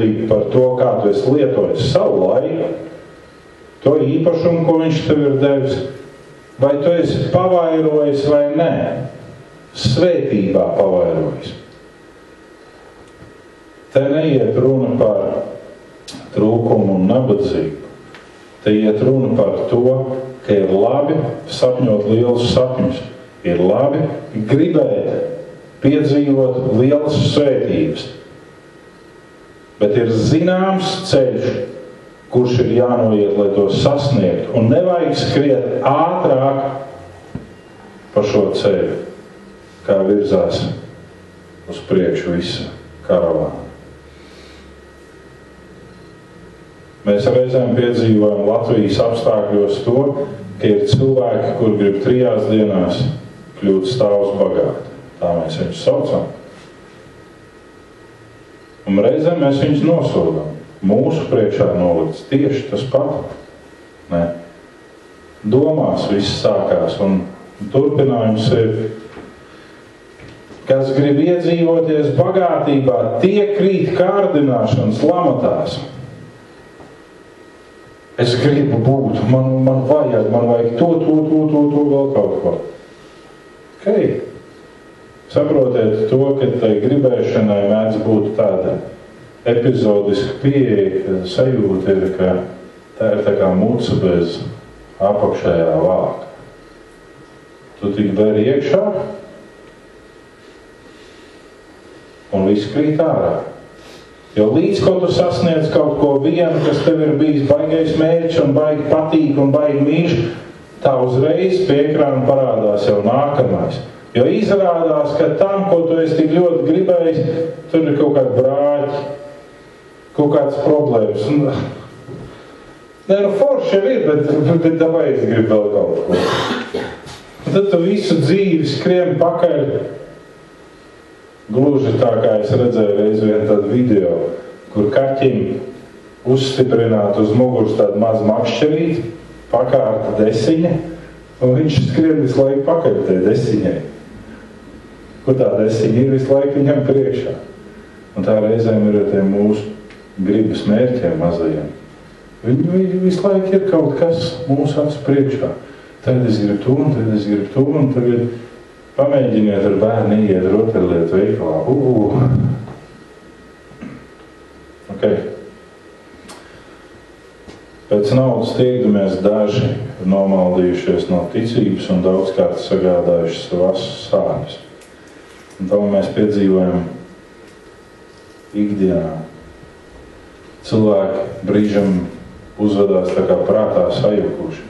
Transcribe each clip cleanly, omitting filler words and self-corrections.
atbildība par to, kā tu esi lietojis savu laiku, to īpašumu, ko viņš tev ir devis, vai tu esi pavairojis vai nē, svētībā pavairojis. Te neiet runa par trūkumu un nabadzību. Te iet runa par to, ka ir labi sapņot lielus sapņus, ir labi gribēt piedzīvot lielas svētības. Bet ir zināms ceļš, kurš ir jānoiet, lai to sasniegtu. Un nevajag skriet ātrāk pa šo ceļu, kā virzās uz priekšu visa karavāna. Mēs reizēm piedzīvojam Latvijas apstākļos to, ka ir cilvēki, kur grib 3 dienās kļūt stāvus bagāti. Tā mēs viņus saucam. Un reizēm mēs viņus nosodām. Mūsu priekšā nolikts tieši tas pat. Ne. Domās viss sākās un turpinājums ir, kas grib iedzīvoties bagātībā, tie krīt kārdināšanas lamatās. Es gribu būt, man vajag to, vēl kaut ko. Okay. Saprotiet to, ka tai gribēšanai mēdz būt tāda epizodiska pieeja, ka sajūta ir, ka tā ir tā kā muca bez apakšējā vāka. Tu tik dari iekšā un viss krīt ārā. Jo līdz ko tu sasniedz kaut ko vienu, kas tev ir bijis baigais mērķis un baigi patīk un baigi mīļš, tā uzreiz pie ekrāna parādās jau nākamais. Jo izrādās, ka tam, ko tu esi tik ļoti gribējis, tur ir kaut kādi brāķi, kaut kādas problēmas. Nē, forši jau ir, bet davai es gribu vēl kaut ko. Un tad tu visu dzīvi skrien pakaļ. Gluži tā, kā es redzēju reiz vienu tādu video, kur kaķim uzstiprināt uz muguras tādu mazu makšķerīti, pakārta desiņa, un viņš skrien visu laiku pakaļ tai desiņai. Kur tā desiņa ir visu laiku viņam priekšā. Un tā reizēm ir ar tiem mūsu gribas mērķiem mazajiem. Viņi visu laiku ir kaut kas mūsu acu priekšā. Tad es gribu to, un tad es gribu to, un tagad pamēģiniet ar bērni iet rotaļlietu veikalā. Okay. Pēc naudas tiekdamies daži nomaldījušies no ticības un daudzkārt sagādājuši savas sāpes. Un to mēs piedzīvojam ikdienā. Cilvēki brīžam uzvedās tā kā prātā sajukuši.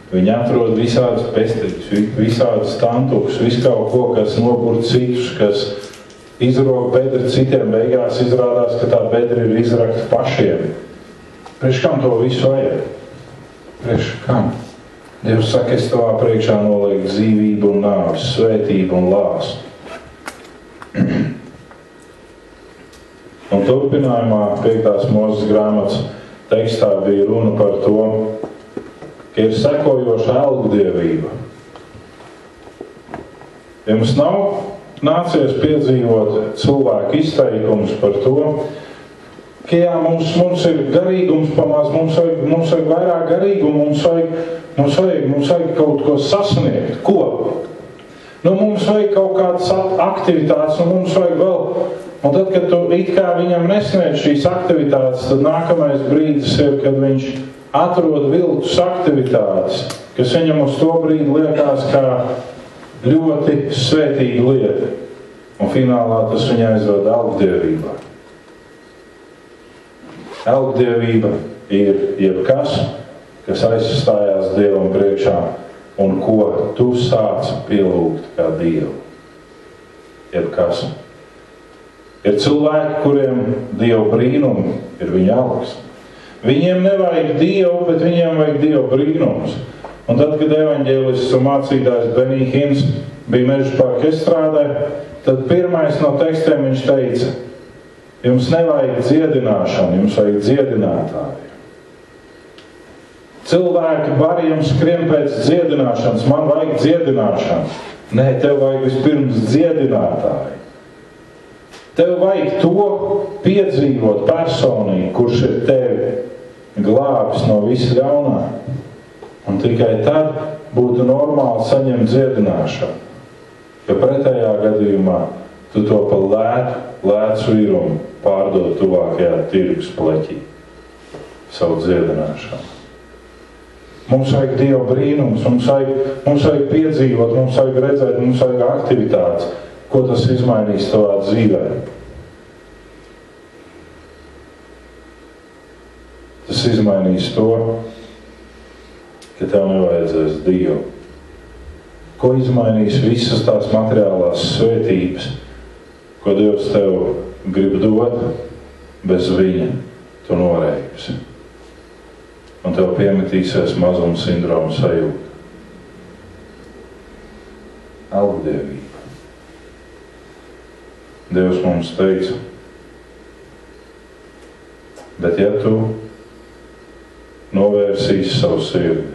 Viņi atrod visādas pestiņus, visādas tantukus, visu kaut ko, kas nopur citus, kas izrok bedri citiem, beigās izrādās, ka tā bedri ir izrakta pašiem. Priekš kam to visu vajag? Priekš kam? Dievs saka, es tavā priekšā nolieku dzīvību un nāvis, svētību un lāstu. Un turpinājumā 5. Mūzes grāmatas tekstā bija runa par to, ka ir sekojoša algdievība. Jums nav nācies piedzīvot cilvēku izteikumus par to, ka jā, mums ir garīgums pamāc, mums vajag vairāk garīgumu, mums vajag kaut ko sasniegt. Ko? Mums vajag kaut kādas aktivitātes, un mums vajag vēl. Un tad, kad tu it kā viņam nesniedz šīs aktivitātes, tad nākamais brīdis ir, kad viņš atrod viltus aktivitātes, kas viņam uz to brīdi liekas kā ļoti svētīga lieta. Un finālā tas viņa aizved algdievībā. Algdievība ir jebkas, kas aizstājās Dievam priekšā un ko tu sāc pielūgt kā Dievu. Jebkas. Ir cilvēki, kuriem Dieva brīnumi ir viņa algas. Viņiem nevajag Dievu, bet viņiem vajag Dieva brīnumus. Un tad, kad evaņģēlists un mācītājs Benī Hins bija Meža parka estrādē, tad pirmais no tekstiem viņš teica, jums nevajag dziedināšanu, jums vajag dziedinātāju. Cilvēki bariem skrien pēc dziedināšanas, man vajag dziedināšanu. Nē, tev vajag vispirms dziedinātāju. Tev vajag to piedzīvot personīgi, kurš ir tevi glābis no visa ļaunā. Un tikai tad būtu normāli saņemt dziedināšanu. Jo pretējā gadījumā tu to pa lētu vīrumu pārdod tuvākajā tirgus pleķī. Savu dziedināšanu. Mums vajag Dieva brīnums, mums vajag piedzīvot, mums vajag redzēt, mums vajag aktivitātes. Ko tas izmainīs tavā dzīvē? Tas izmainīs to, ka tev nevajadzēs Dievu. Ko izmainīs visas tās materiālās svētības, ko Dievs tev grib dot, bez viņa tu noreibsi. Un tev piemetīsies mazuma sindroma sajūta. Algdievība. Dievs mums teica, bet ja tu novērsīsi savu sirdi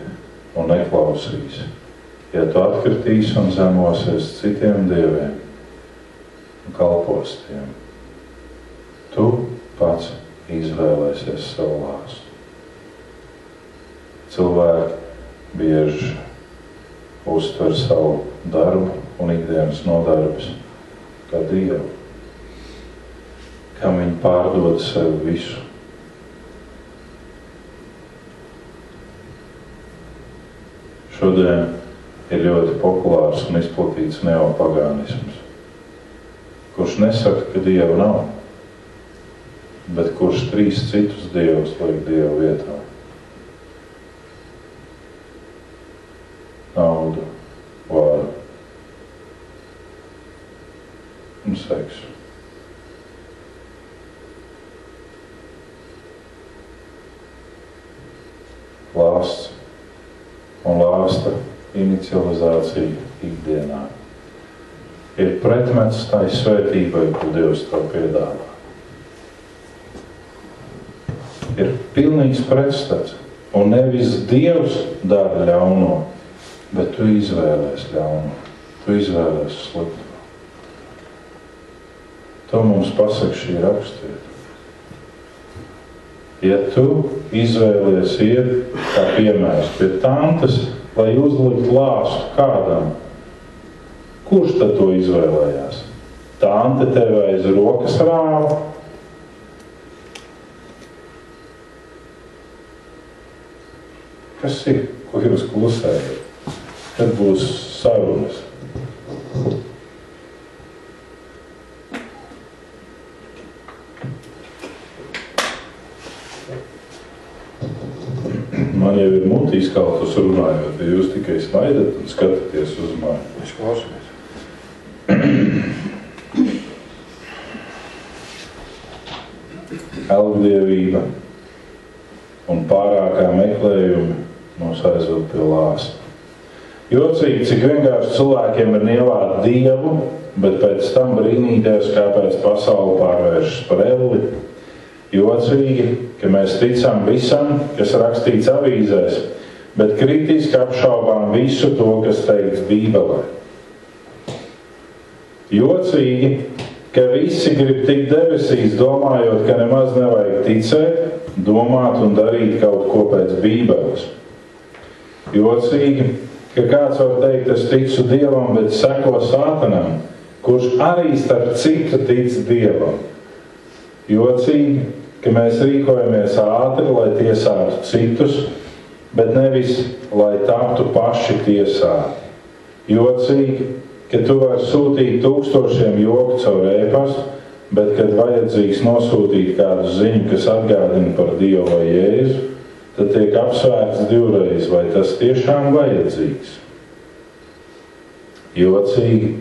un neklausīsi, ja tu atkritīsi un zemosies citiem dieviem un kalpos tiem, tu pats izvēlēsies savu lāstu. Cilvēki bieži uztver savu darbu un ikdienas nodarbes kā Dievu, kam viņi pārdod sev visu. Šodien ir ļoti populārs un izplatīts neopagānisms, kurš nesaka, ka Dieva nav, bet kurš 3 citus dievus liek Dieva vietā. Naudu, vāru un seksu. Lāsts un lāsta inicializācija ikdienā ir pretmets tai svētībai, ko Dievs tev piedāvā. Ir pilnīgs pretstats, un nevis Dievs dara ļauno, bet tu izvēlēs ļauno, tu izvēlēs slikto. To mums pasaka šī rakstiet. Ja tu izvēlies iet, kā piemērs, pie tantes, lai uzlikt lāstu kādam, kurš tad to izvēlējās? Tante tev aiz rokas rāva? Kas ir, ko jūs klusējat? Kad būs sarunas? Man jau ir muti izkaltus runājot, ja jūs tikai smaidat un skatāties uz mani. Mēs klausamies. Algdievība un pārākā meklējumi mūs aizved pie lāsta. Jocīgi, cik vienkārši cilvēkiem ir nievāt Dievu, bet pēc tam brīnīties, kāpēc pasauli pārvēršas par elli. Jocīgi, ka mēs ticam visam, kas rakstīts avīzēs, bet kritiski apšaubām visu to, kas teikts Bībelē. Jocīgi, ka visi grib tikt debesīs, domājot, ka nemaz nevajag ticēt, domāt un darīt kaut ko pēc Bībeles. Jocīgi, ka kāds var teikt, es ticu Dievam, bet seko Sātanam, kurš arī starp citu tic Dievam. Jocīgi, ka mēs rīkojamies ātri, lai tiesātu citus, bet nevis, lai taptu paši tiesāti. Jocīgi, ka tu vari sūtīt 1000 joku caur e-pastu, bet, kad vajadzīgs nosūtīt kādu ziņu, kas atgādina par Dievu vai Jēzu, tad tiek apsvērts 2 vai tas tiešām vajadzīgs. Jocīgi,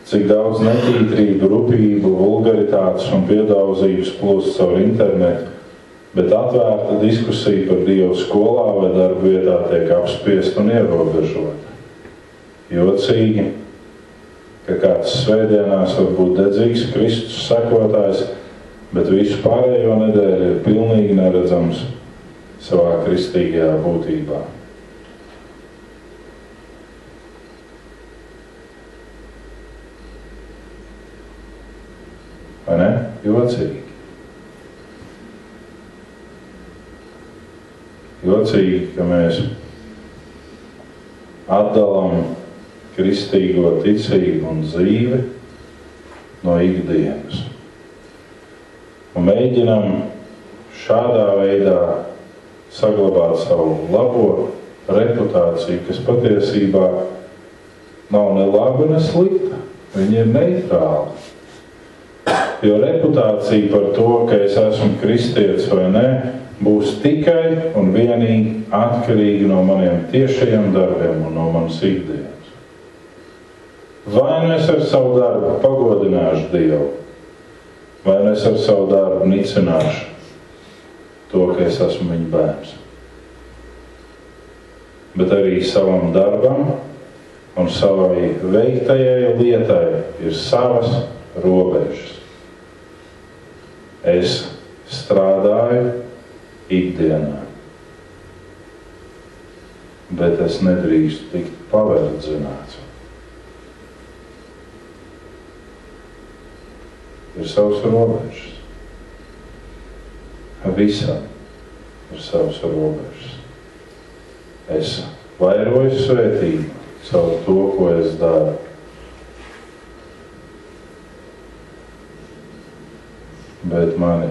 cik daudz netītrību, rupību, vulgaritātes un piedauzības plūst caur internetu, bet atvērta diskusija par Dievu skolā vai darba vietā tiek apspiest un ierobežota. Jocīgi, ka kāds svētdienās var būt dedzīgs Kristus sekotājs, bet visu pārējo nedēļu ir pilnīgi neredzams savā kristīgajā būtībā. vai ne? Jocīgi. Jocīgi, ka mēs atdalām kristīgo ticību un dzīvi no ikdienas. Un mēģinām šādā veidā saglabāt savu labo reputāciju, kas patiesībā nav ne laba, ne slikta. Viņa ir neitrāla. Jo reputācija par to, ka es esmu kristietis vai nē, būs tikai un vienīgi atkarīgi no maniem tiešajiem darbiem un no manas ikdienas. Vai nu es ar savu darbu pagodināšu Dievu, vai nu es ar savu darbu nicināšu to, ka es esmu viņa bērns. Bet arī savam darbam un savai veiktajai lietai ir savas robežas. Es strādāju ikdienā, bet es nedrīkstu tikt paverdzināts. Ir savas robežas. Visam ir savas robežas. Es vairoju svētību caur to, ko es daru. Bet mani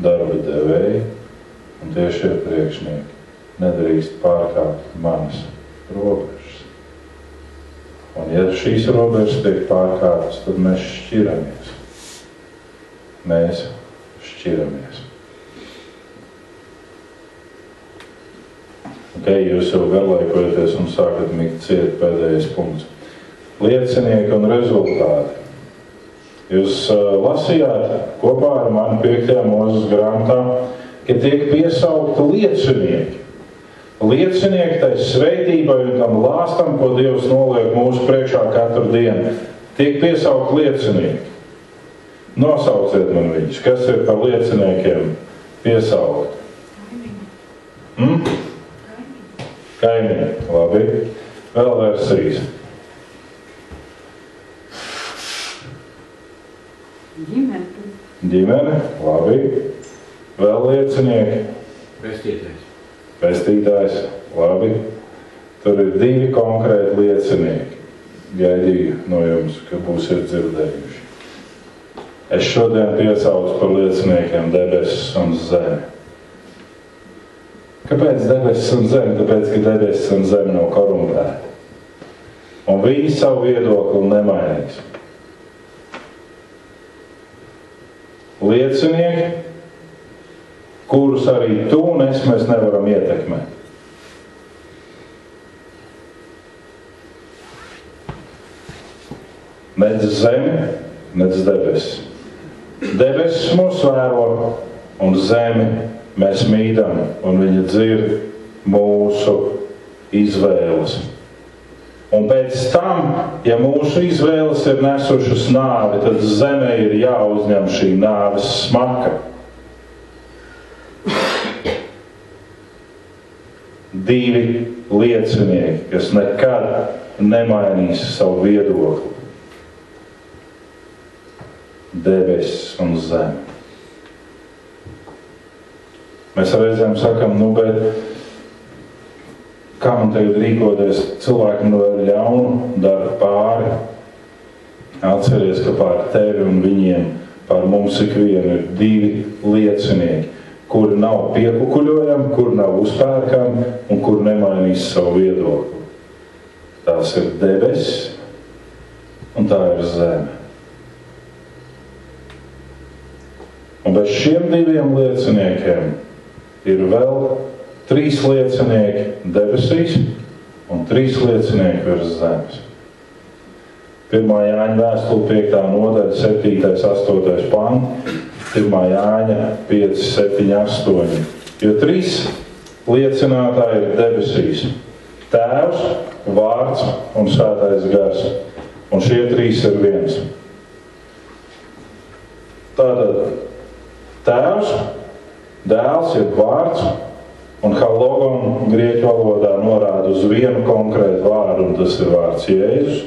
darba devēji un tiešie priekšnieki nedrīkst pārkāpt manas robežas. Un ja šīs robežas tiek pārkāptas, tad mēs šķiramies. Mēs šķiramies. Jūs jau garlaikojaties un sākat migt ciet pēdējais punkts. Liecinieki un rezultāti. Jūs lasījāt kopā ar mani 5. Mūzes grāmatā, ka tiek piesaukti liecinieki. Liecinieki tai svētībai un tam lāstam, ko Dievs noliek mūsu priekšā katru dienu. Tiek piesaukti liecinieki. Nosauciet man viņus. Kas ir par lieciniekiem piesaukt? Kaimiņi. Labi. Vēl versijas. Ģimene. Labi. Vēl liecinieki. Pestītājs. Labi. Tur ir 2 konkrēti liecinieki. Gaidīju no jums, ka būsiet dzirdējuši. Es šodien piesaucu par lieciniekiem debesis un zemi. Kāpēc debesis un zemi? Tāpēc, ka debesis un zemi nav korumpēti. Un viņi savu viedokli nemainīs. Liecinieki, kurus arī tu un es mēs nevaram ietekmēt. Nec zemi, nec debesis. Debesis mūs vēro un zemi mēs mīdam, un viņa dzird mūsu izvēles. Un pēc tam, ja mūsu izvēles ir nesušas nāvi, tad zemē ir jāuzņem šī nāves smaka. 2 liecinieki, kas nekad nemainīs savu viedokli. Debesis un zeme. Mēs reizēm sakam, bet kā man tagad rīkoties? Cilvēkam vēl ļaunu, dara pāri. Atceries, ka pār tevi un viņiem, pār mums ikvienu ir 2 liecinieki, kuri nav piekukuļojami, kuri nav uzpērkami un kuri nemainīs savu viedokli. Tās ir debesis un tā ir zeme. Un bez šiem 2 lieciniekiem ir vēl 3 liecinieki debesīs un 3 liecinieki virs zemes. 1. Jāņa vēstule 5. nodaļa 7. 8. pants, 1. Jāņa 5, 7, 8. Jo 3 liecinātāji ir debesīs. Tēvs, Vārds un Svētais Gars. Un šie 3 ir viens. Tātad Tēvs, Dēls ir Vārds, un halogon grieķu valodā norāda uz vienu konkrētu vārdu, un tas ir vārds Jēzus.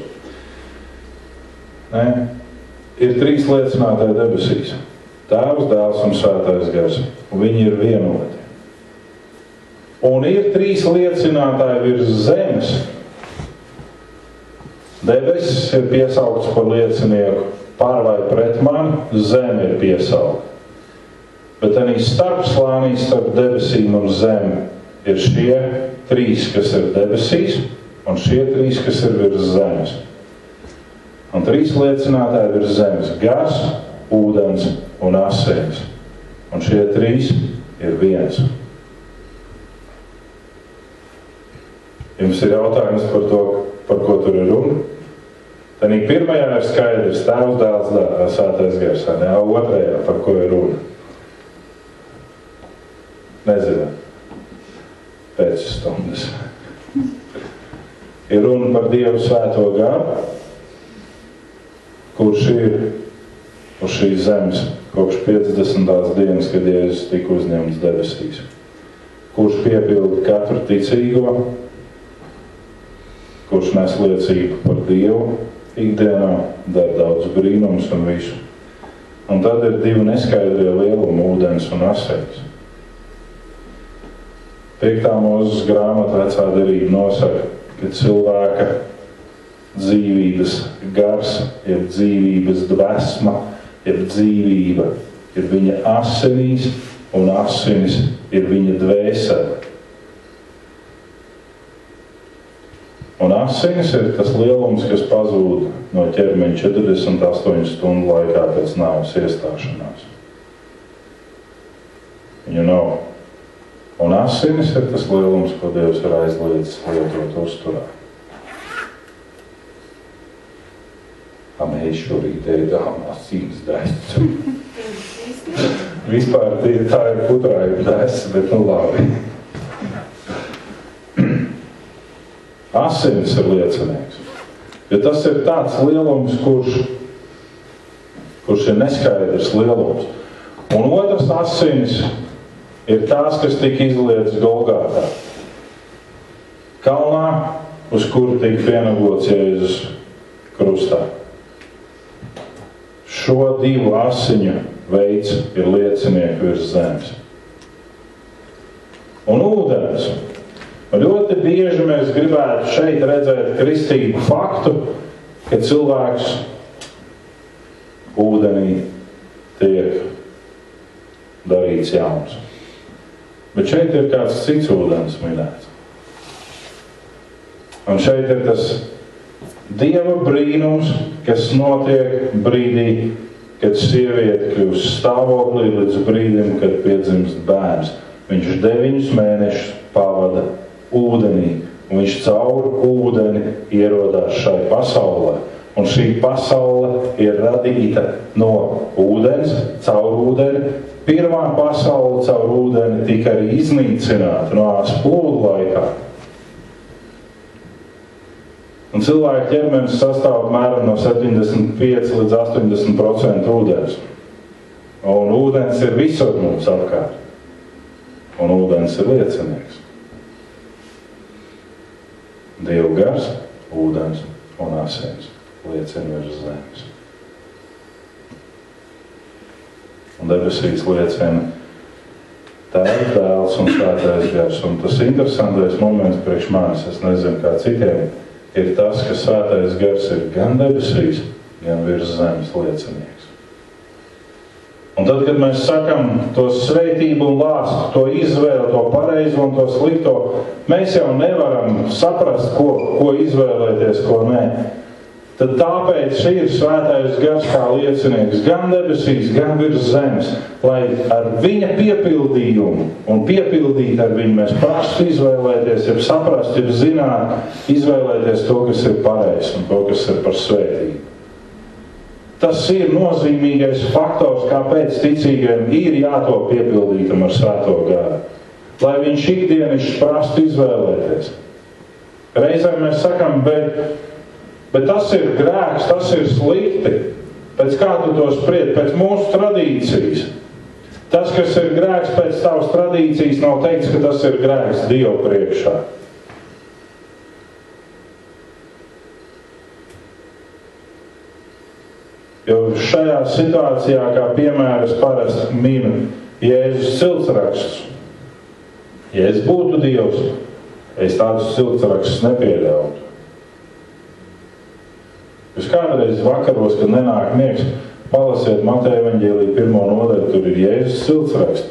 Ir 3 liecinātāji debesīs. Tēvs, Dēls un Svētais Gars. Un viņi ir vienoti. Un ir 3 liecinātāji virs zemes. Debesis ir piesaukts par liecinieku par vai pret mani, zeme ir piesaukta. Bet arī starpslānī starp debesīm un zemi ir šie 3, kas ir debesīs, un šie 3, kas ir virs zemes. Un 3 liecinātāji virs zemes - gars, ūdens un asins. Un šie 3 ir viens. Jums ir jautājums par to, par ko tur ir runa? Tad pirmajā ir skaidrs Tēvs, Dēls, Svētais Gars. Otrajā, par ko ir runa? Nezinu. Pēc stundas. Ir runa par Dievu Svēto Garu, kurš ir uz šīs zemes kopš 50. dienas, kad Jēzus tika uzņemts debesīs. Kurš piepilda katru ticīgo, kurš nes liecību par Dievu ikdienā, dara daudz brīnums un visu. Un tad ir 2 neskaidrie lielumi - ūdens un asins. 5. Mūzes grāmata Vecā derība nosaka, ka cilvēka dzīvības gars, jeb dzīvības dvēsma, jeb dzīvība ir viņa asinīs, un asinis ir viņa dvēsele. Un asinis ir tas lielums, kas pazūd no ķermeņa 48 stundu laikā pēc nāves iestāšanās. Viņu nav. Un asinis ir tas lielums, ko Dievs ir aizliedzis lietot uzturā. Mēs šorīt ēdām asins desu. Vispār tā ir putrājuma desa, bet nu labi. Asinis ir liecinieks. Jo tas ir tāds lielums, kurš ir neskaidrs lielums. Un otrs asinis ir tās, kas tika izlietas Golgātā. Kalnā, uz kuru tika pienagots Jēzus krustā. Šo 2 asiņu veids ir liecinieki virs zemes. Un ūdens. Ļoti bieži mēs gribētu šeit redzēt kristīgu faktu, ka cilvēks ūdenī tiek darīts jauns. Bet šeit ir kāds cits ūdens minēts. Un šeit ir tas Dieva brīnums, kas notiek brīdī, kad sieviete kļūst stāvoklī līdz brīdim, kad piedzimst bērns. Viņš 9 mēnešus pavada ūdenī, un viņš caur ūdeni ierodās šai pasaulē. Un šī pasaule ir radīta no ūdens, caur ūdeni. Pirmā pasaule caur ūdeni tika arī iznīcināta Noās plūdu laikā. Un cilvēka ķermenis sastāv apmēram no 75 līdz 80% ūdens. Un ūdens ir visur mums apkārt. Un ūdens ir liecinieks. Dieva gars, ūdens un asins liecina virs zemes. Un debesīs liecina Tēvs, Dēls un Svētais Gars. Un tas interesantais moments priekš manis, es nezinu kā citiem, ir tas, ka Svētais Gars ir gan debesīs, gan virs zemes liecinieks. Un tad, kad mēs sakam to svētību un lāstu, to izvēli, to pareizo un to slikto, mēs jau nevaram saprast, ko izvēlēties, ko nē. Tad tāpēc ir Svētais Gars kā liecinieks gan debesīs, gan virs zemes, lai ar viņa piepildījumu un piepildīt ar viņu mēs prastu izvēlēties, ja saprast, ja zināt, izvēlēties to, kas ir pareizs un to, kas ir par svētību. Tas ir nozīmīgais faktors, kāpēc ticīgiem ir jātop piepildītam ar Svēto Garu. Lai viņš ikdienišķi prastu izvēlēties. Reizēm mēs sakam, bet tas ir grēks, tas ir slikti. Pēc kā tu to spried? Pēc mūsu tradīcijas. Tas, kas ir grēks pēc tavas tradīcijas, nav teikts, ka tas ir grēks Dievu priekšā. Jo šajā situācijā, kā piemērs parasti minu Jēzus ciltsrakstus. Ja es būtu Dievs, es tādus ciltsrakstus nepieļautu. Jūs kādreiz vakaros, kad nenāk miegs, palasiet Mateja evaņģēlija 1. nodaļu, tur ir Jēzus ciltsraksts,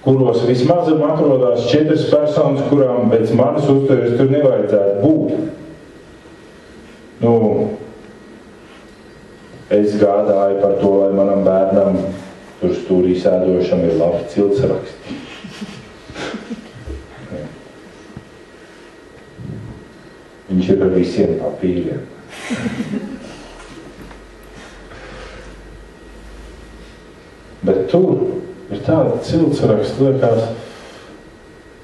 kuros vismaz atrodas 4 personas, kurām pēc manas uztveres tur nevajadzētu būt. Es gādāju par to, lai manam bērnam tur stūrī sēdošam ir labi ciltsraksti. Viņš ir ar visiem papīriem. Bet tur ir tāda ciltsraksta, liekas,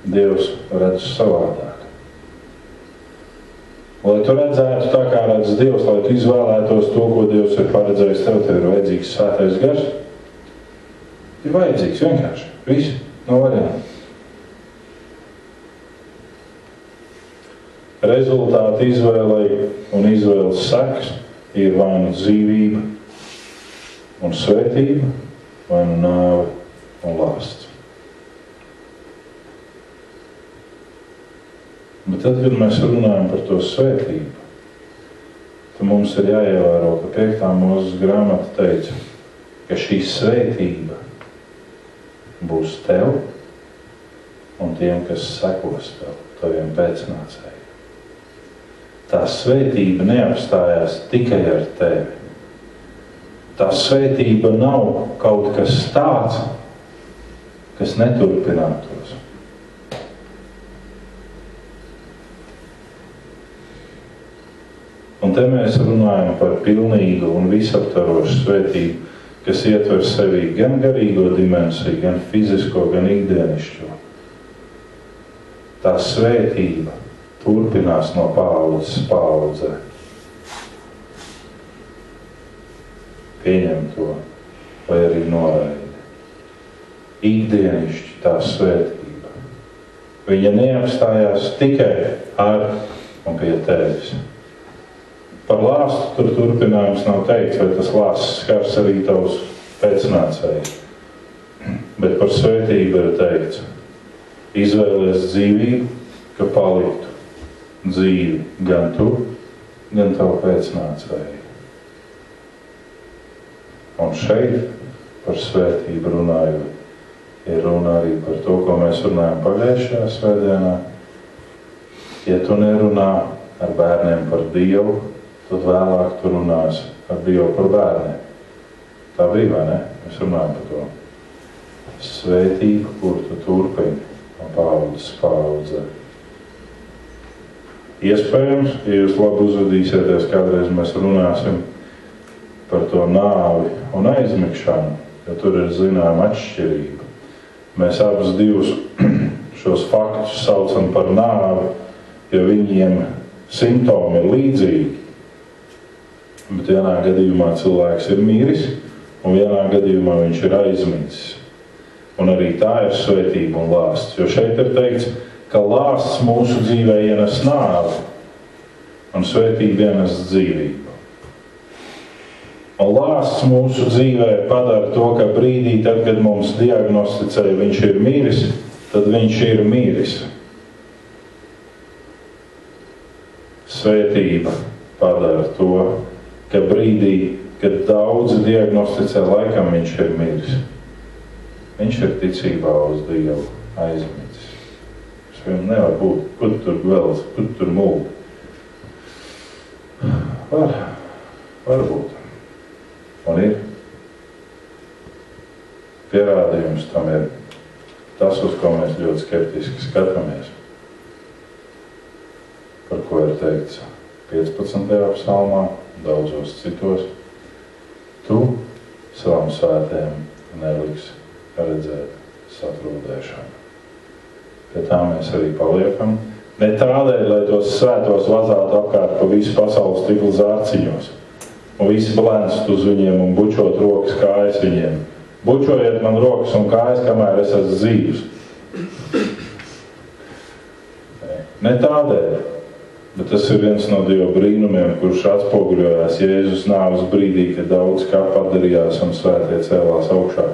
Dievs redz savādāk. Lai tu redzētu tā, kā redz Dievs, lai tu izvēlētos to, ko Dievs ir paredzējis, tev ir vajadzīgs svētais gars. Ir vajadzīgs vienkārši. Viss, nav variantu. Rezultāti izvēlei un izvēles sekas ir vai nu dzīvība un svētība, vai nu nāve un lāsts. Bet tad, kad mēs runājam par to svētību, tad mums ir jāievēro, ka 5. Mūzes grāmata teica, ka šī svētība būs tev un tiem, kas sekos tev, taviem pēcnācējiem. Tā svētība neapstājās tikai ar tevi. Tā svētība nav kaut kas tāds, kas neturpinātos. Un te mēs runājam par pilnīgu un visaptvarošu svētību, kas ietver sevī gan garīgo dimensiju, gan fizisko, gan ikdienišķo. Tā svētība turpinās no paaudzes paaudzē. Pieņem to, vai arī noraidi. Ikdienišķi tā svētība. Viņa neapstājās tikai ar un pie tevis. Par lāstu tur turpinājums nav teikts, vai tas lāsts skars arī tavus pēcnācējus. Bet par svētību ir teikts, izvēlies dzīvību, ka paliktu dzīvi gan tu, gan tavu pēcnācēju. Un šeit par svētību runājot, ir runa arī par to, ko mēs runājam pagājušajā svētdienā. Ja tu nerunā ar bērniem par Dievu, tad vēlāk tu runās ar Dievu par bērniem. Tā bija, vai ne? Mēs runājam par to. Svētība, kur tu turpini no paaudzes paaudzē. Iespējams, ja jūs labi uzvedīsieties, kādreiz mēs runāsim par to nāvi un aizmigšanu, jo tur ir zināma atšķirība. Mēs abus divus šos faktus saucam par nāvi, jo viņiem simptomi ir līdzīgi. Bet vienā gadījumā cilvēks ir miris, un vienā gadījumā viņš ir aizmidzis. Un arī tā ir svētība un lāsts. Jo šeit ir teikts, ka lāsts mūsu dzīvē ienes nāvi, un svētība ienes dzīvību. Un lāsts mūsu dzīvē padara to, ka brīdī, tad, kad mums diagnosticēja, viņš ir miris, tad viņš ir miris. Svētība padara to, ka brīdī, kad daudzi diagnosticē, laikam viņš ir miris. Viņš ir ticībā uz Dievu aizmidzis. Tas viņam nevar būt. Kur tur gvēlas, kur tur mūl? Var būt. Un ir. Pierādījums tam ir tas, uz ko mēs ļoti skeptiski skatāmies. Par ko ir teikts 15. psalmā, daudzos citos. Tu savam svētēm neliksi redzēt satrūdēšanu. Pie tā mēs arī paliekam. Ne tādēļ, lai tos svētos vazātu apkārt pa visu pasaules stikla zārciņos. Un visi blēnst uz viņiem un bučot rokas kājas viņiem. Bučojiet man rokas un kājas, kamēr es esmu dzīvs. Ne tādēļ, Bet tas ir viens no Dieva brīnumiem, kurš atspoguļojās Jēzus nāves brīdī, kad daudz kā padarījās un svētie cēlās augšā.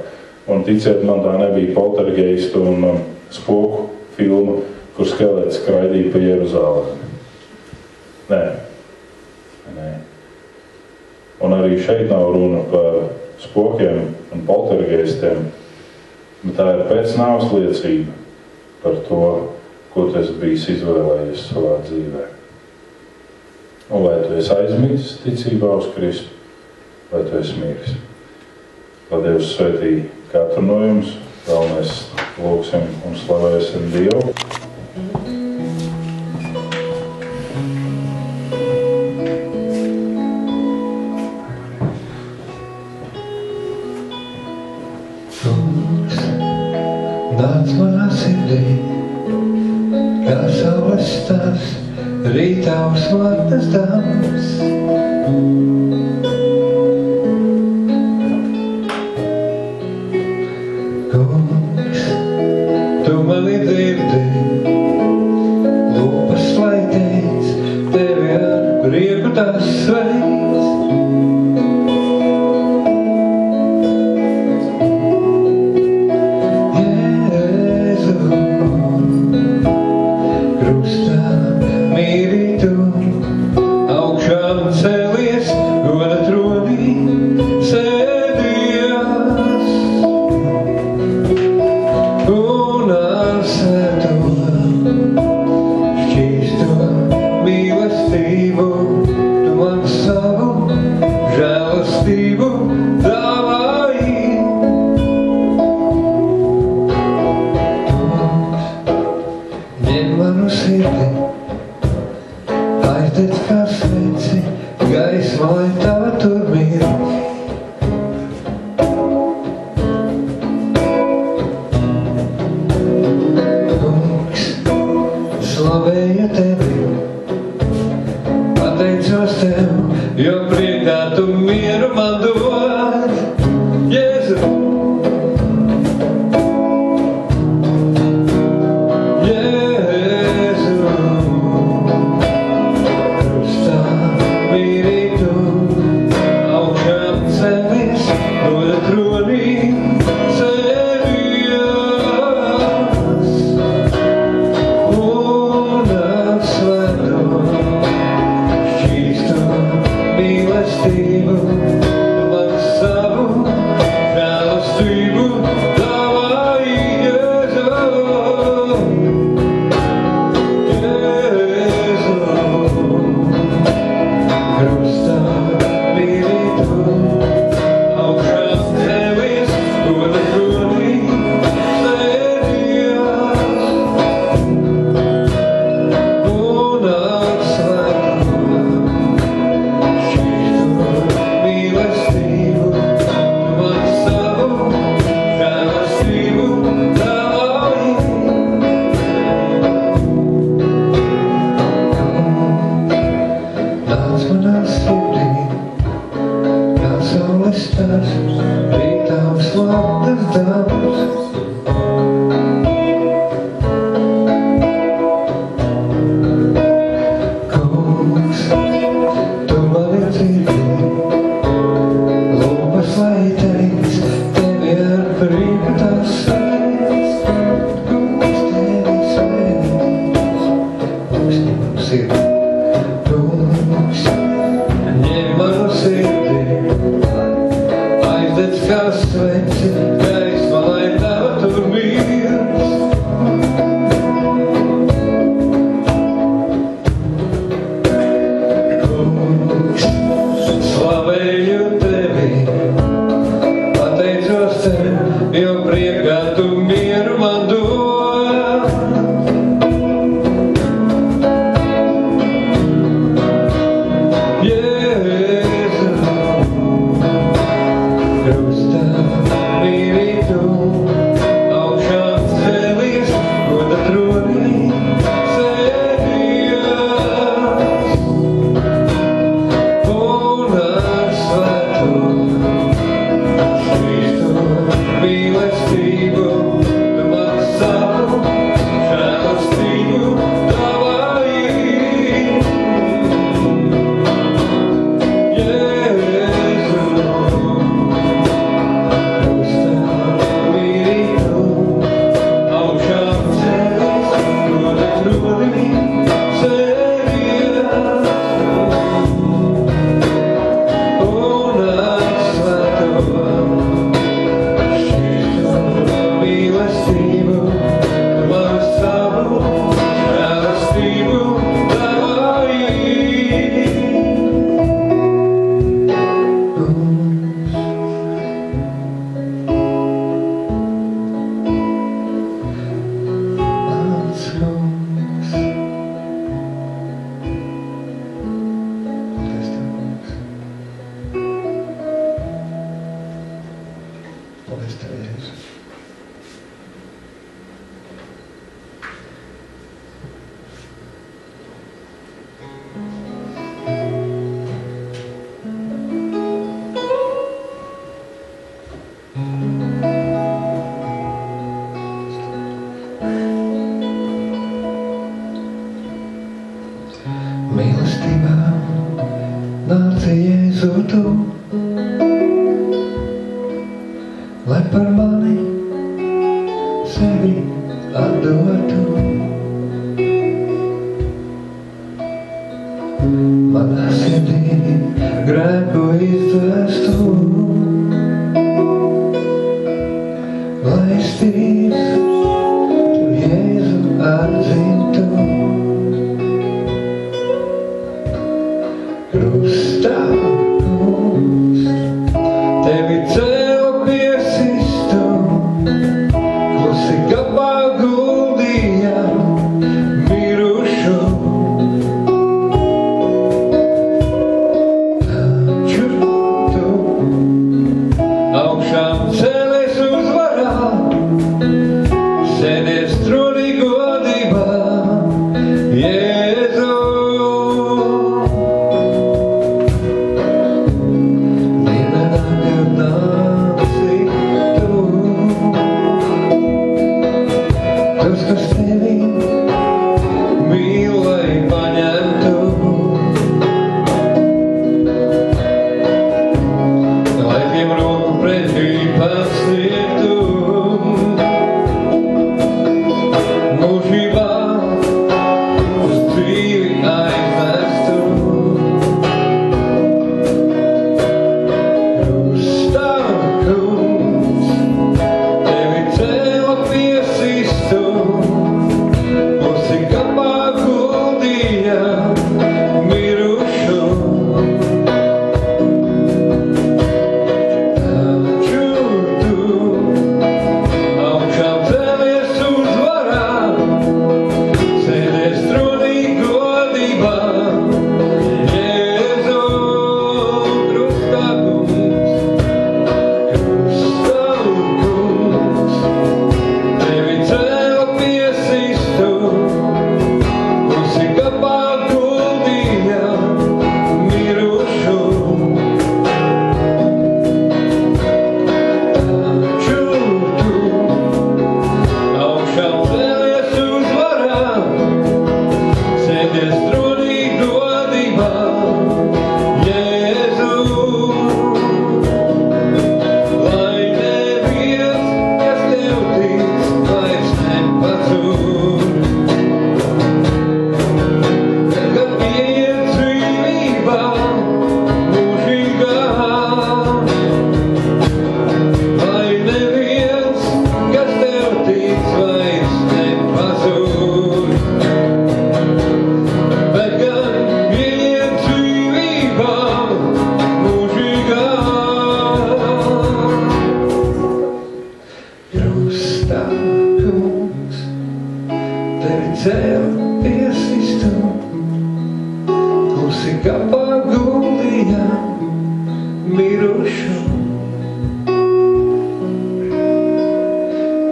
Un ticiet man, tā nebija poltergeistu un spoku filma, kur skelets skraidīja pa Jeruzālemi. Nē. Un arī šeit nav runa par spokiem un poltergeistiem, bet tā ir pēc nāves liecība par to, ko tu esi bijis izvēlējies savā dzīvē. Un vai tu esi aizmirsis ticībā uz Kristu, vai tu esi miris. Lai Dievs svētī katru no jums, vēl mēs lūksim un slavēsim Dievu. Nāc manā sirdī, kā savas tās rītā uzvārtas dāmas. Kungs, tu mani dzirdi, lūpas lai teic, tevi ar prieku tās sveic. Mīlestību, tu man savu mīlestībā nāca Jēzu tu, lai par mani sevi atdotu. Manā sirdī grēku izdvestu, lai es tīrs tu Jēzu atzītu. Krustā, kungs, tevi cēlu piesistu, klusi kapā guldīja mirušu.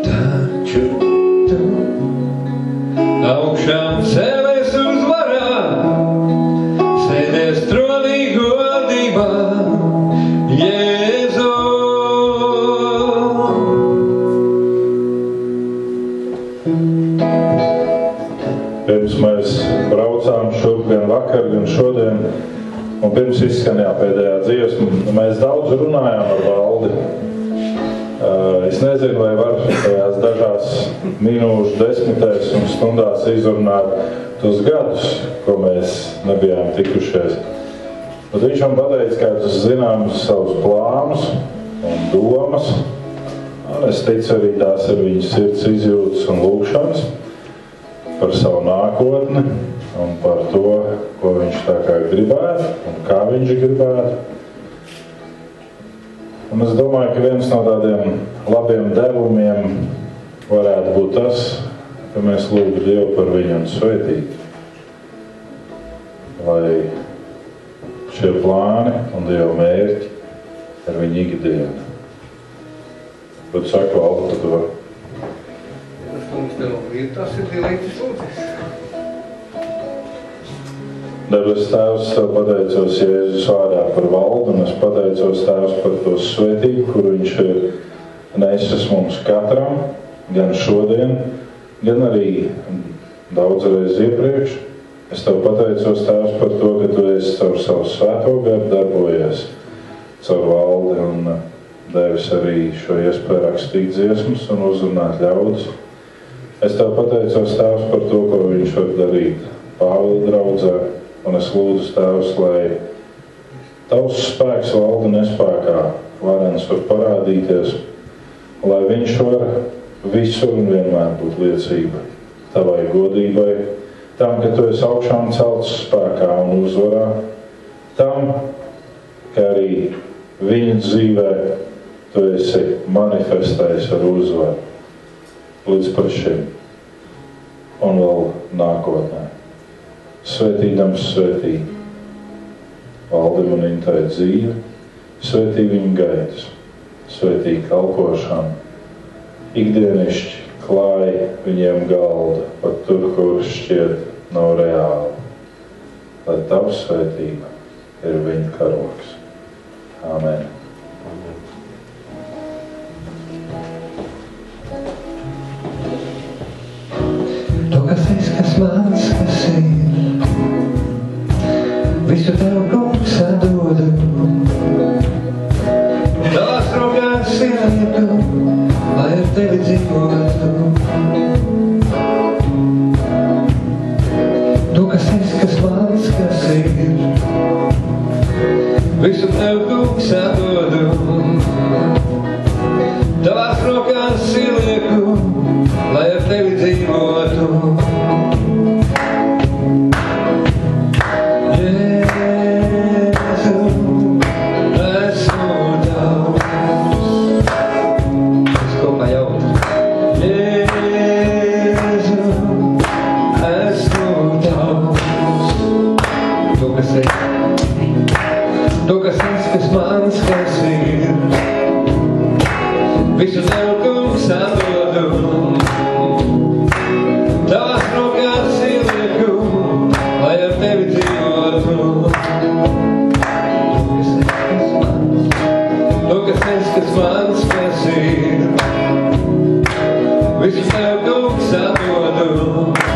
Taču tu augšām cēlies uzvarā, sēdies tronī godībā, Jēzu. Pirms mēs braucām šurp gan vakar, gan šodien, un pirms izskanējā pēdējā dziesma, mēs daudz runājām ar Valdi. Es nezinu, vai var tajās dažās minūšu desmitēs un stundās izrunāt tos gadus, ko mēs nebijām tikušies. Bet viņš man pateica kādus zināmus savus plānus un domas, un es ticu arī tās ir viņas sirds izjūtas un lūkšanas par savu nākotni un par to, ko viņš tā kā gribētu un kā viņš gribētu. Un es domāju, ka viens no tādiem labiem devumiem varētu būt tas, ka mēs lūgtu Dievu par viņu un svētītu. Lai šie plāni un Dieva mērķi ar viņu ikdienu. Bet saka, Valda, tu var. Mums tev ir tas ir līdzis lūdzis. Debes Tēvs, Tev pateicos Jēzus vārdā par Valdu, un es pateicos Tēvs par to svētību, kuru viņš ir nesis mums katram, gan šodien, gan arī daudzreiz iepriekš. Es Tev pateicos, Tēvs, par to, ka Tu esi caur savu svēto garu darbojies, caur valdi un devis arī šo iespēju rakstīt dziesmas un uzrunāt ļaudis. Es Tev pateicos, Tēvs, par to, ko viņš var darīt Pāvila draudzē, un es lūdzu, Tēvs, lai Tavs spēks valda nespēkā, varens var parādīties, lai viņš var visur un vienmēr būt liecība Tavai godībai, tam, ka Tu esi augšām celts spēkā un uzvarā, tam, ka arī viņa dzīvē Tu esi manifestējis ar uzvaru līdz par šim un vēl nākotnē. Svētīdams svētī Valdim un Intai dzīvi, svētī viņu gaitas, svētī kalpošanu, ikdienišķi klāj viņiem galda, pat tur, kur šķiet nav reāli, lai Tava svētība ir viņa karoks. Āmen. Tu, kas esi, kas mans, kas ir, visu Tev, kungs, atdodu. Tavās rokās ietu, lai ar Tevi dzīvotu. Tu, kas esi, kas mans, kas ir, visu Tev, kungs, atdodu. Tavās rokās ielieku, lai ar Tevi dzīvotu. Jēzu, esmu Tavs. Mēs kopā jautā. Jēzu, esmu Tavs. Tu, kas esi, kas mans, kas ir, visu Tev, kungs, atdodu. Tavās rokās ielieku, lai ar Tevi dzīvotu. Tu, kas esi, kas mans, kas ir, visu Tev, kungs, atdodu.